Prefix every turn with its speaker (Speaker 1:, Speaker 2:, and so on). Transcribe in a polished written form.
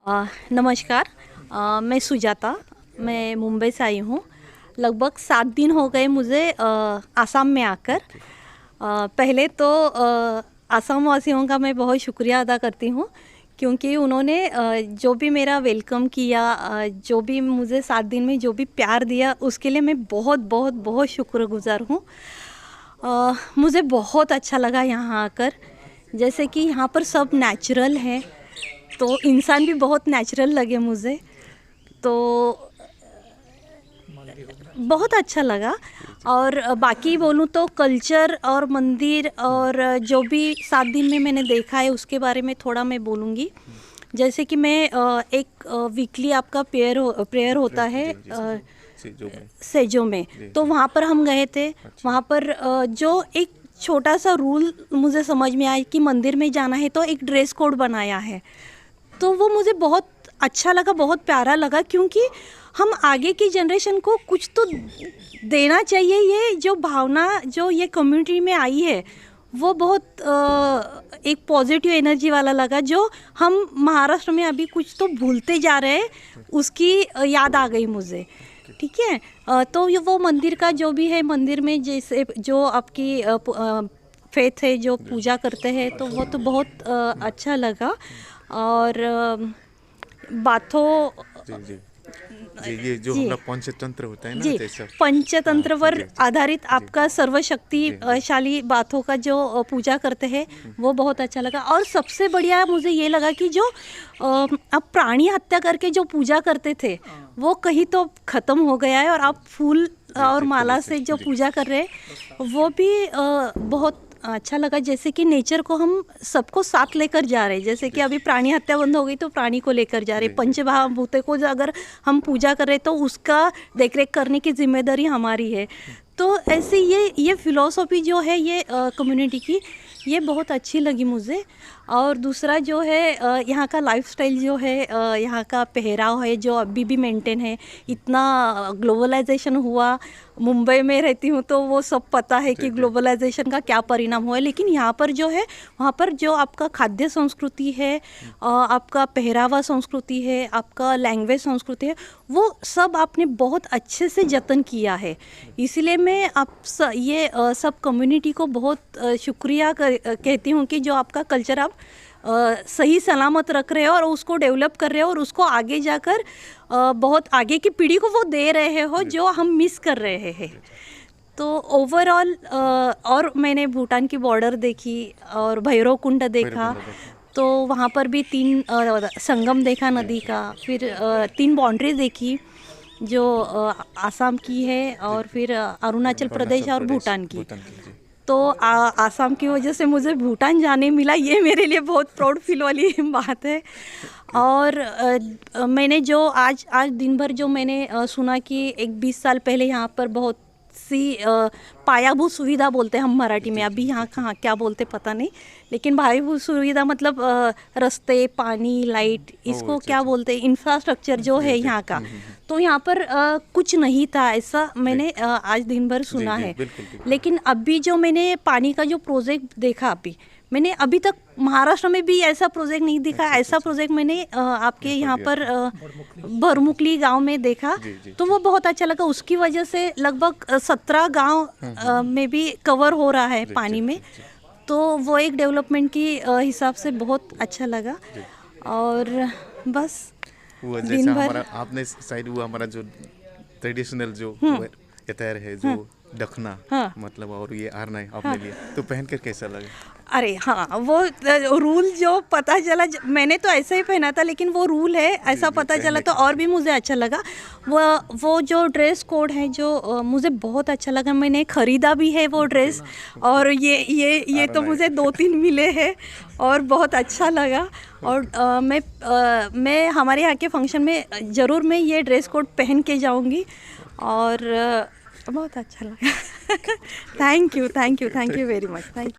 Speaker 1: नमस्कार। मैं सुजाता। मैं मुंबई से आई हूँ। लगभग 7 दिन हो गए मुझे आसाम में आकर। पहले तो आसाम वासियों का मैं बहुत शुक्रिया अदा करती हूँ, क्योंकि उन्होंने जो भी मेरा वेलकम किया, जो भी मुझे 7 दिन में जो भी प्यार दिया, उसके लिए मैं बहुत बहुत बहुत शुक्रगुजार हूँ। मुझे बहुत अच्छा लगा यहाँ आकर। जैसे कि यहाँ पर सब नेचुरल है, तो इंसान भी बहुत नेचुरल लगे मुझे, तो बहुत अच्छा लगा। और बाकी बोलूँ तो कल्चर और मंदिर और जो भी 7 दिन में मैंने देखा है उसके बारे में थोड़ा मैं बोलूँगी। जैसे कि मैं एक वीकली आपका प्रेयर होता है सेजो में, तो वहाँ पर हम गए थे। वहाँ पर जो एक छोटा सा रूल मुझे समझ में आया कि मंदिर में जाना है तो एक ड्रेस कोड बनाया है, तो वो मुझे बहुत अच्छा लगा, बहुत प्यारा लगा, क्योंकि हम आगे की जनरेशन को कुछ तो देना चाहिए। ये जो भावना जो ये कम्युनिटी में आई है वो बहुत एक पॉजिटिव एनर्जी वाला लगा, जो हम महाराष्ट्र में अभी कुछ तो भूलते जा रहे हैं, उसकी याद आ गई मुझे। ठीक है, तो ये वो मंदिर का जो भी है, मंदिर में जैसे जो आपकी फेथ है, जो पूजा करते हैं, तो वो तो बहुत अच्छा लगा। और बातों
Speaker 2: ये जो हमारा पंचतंत्र होता है ना,
Speaker 1: जी,
Speaker 2: जैसा
Speaker 1: पंचतंत्र पर आधारित आपका सर्वशक्तिशाली बातों का जो पूजा करते हैं वो बहुत अच्छा लगा। और सबसे बढ़िया मुझे ये लगा कि जो अब प्राणी हत्या करके जो पूजा करते थे वो कहीं तो ख़त्म हो गया है, और आप फूल और माला से जो पूजा कर रहे हैं वो भी बहुत अच्छा लगा। जैसे कि नेचर को हम सबको साथ लेकर जा रहे हैं, जैसे कि अभी प्राणी हत्या बंद हो गई तो प्राणी को लेकर जा रहे हैं, पंचमहाभूतों को अगर हम पूजा कर रहे हैं तो उसका देखरेख करने की जिम्मेदारी हमारी है। तो ऐसे ये फिलॉसफी जो है ये कम्युनिटी की, ये बहुत अच्छी लगी मुझे। और दूसरा जो है यहाँ का लाइफस्टाइल जो है, यहाँ का पहराव है जो अभी भी मेंटेन है। इतना ग्लोबलाइजेशन हुआ, मुंबई में रहती हूँ तो वो सब पता है कि ग्लोबलाइजेशन का क्या परिणाम हुआ है, लेकिन यहाँ पर जो है वहाँ पर जो आपका खाद्य संस्कृति है, आपका पहरावा संस्कृति है, आपका लैंग्वेज संस्कृति है, वो सब आपने बहुत अच्छे से जतन किया है। इसलिए मैं ये सब कम्युनिटी को बहुत शुक्रिया कहती हूँ कि जो आपका कल्चर आप सही सलामत रख रहे हो और उसको डेवलप कर रहे हो, और उसको आगे जाकर बहुत आगे की पीढ़ी को वो दे रहे हो जो हम मिस कर रहे हैं। तो ओवरऑल और मैंने भूटान की बॉर्डर देखी और भैरव कुंड देखा, तो वहाँ पर भी 3 संगम देखा नदी का, फिर 3 बाउंड्री देखी जो आसाम की है, और फिर अरुणाचल प्रदेश और भूटान की। तो आसाम की वजह से मुझे भूटान जाने मिला, ये मेरे लिए बहुत प्राउड फील वाली बात है। और मैंने जो आज दिन भर जो मैंने सुना कि एक 20 साल पहले यहाँ पर बहुत सी पायाभूत सुविधा बोलते हैं हम मराठी में, अभी यहाँ कहाँ क्या बोलते पता नहीं, लेकिन पायाभूत सुविधा मतलब रास्ते, पानी, लाइट, इसको क्या बोलते हैं, इंफ्रास्ट्रक्चर जो है यहाँ का। तो यहाँ पर कुछ नहीं था, ऐसा मैंने आज दिन भर सुना है। लेकिन अभी जो मैंने पानी का जो प्रोजेक्ट देखा, मैंने अभी तक महाराष्ट्र में भी ऐसा प्रोजेक्ट नहीं देखा। ऐसा प्रोजेक्ट मैंने आपके यहाँ पर भरमुकली गांव में देखा, तो वो बहुत अच्छा लगा। उसकी वजह से लगभग 17 गांव में भी कवर हो रहा है पानी में, तो वो एक डेवलपमेंट की हिसाब से बहुत अच्छा लगा। और बस दिन भर
Speaker 2: आपने साइड वो हमारा जो ट्रेडिशनल जो अटायर है, जो दखना, मतलब, और ये आरना है आपने लिया, तो पहनकर कैसा लगा?
Speaker 1: अरे हाँ, वो रूल जो पता चला, मैंने तो ऐसा ही पहना था, लेकिन वो रूल है ऐसा पता चला तो और भी मुझे अच्छा लगा। वो जो ड्रेस कोड है जो मुझे बहुत अच्छा लगा, मैंने खरीदा भी है वो ड्रेस, और ये तो मुझे 2-3 मिले हैं और बहुत अच्छा लगा। और मैं हमारे यहाँ के फंक्शन में ज़रूर मैं ये ड्रेस कोड पहन के जाऊँगी, और बहुत अच्छा लगा। Thank you very much. Thank you.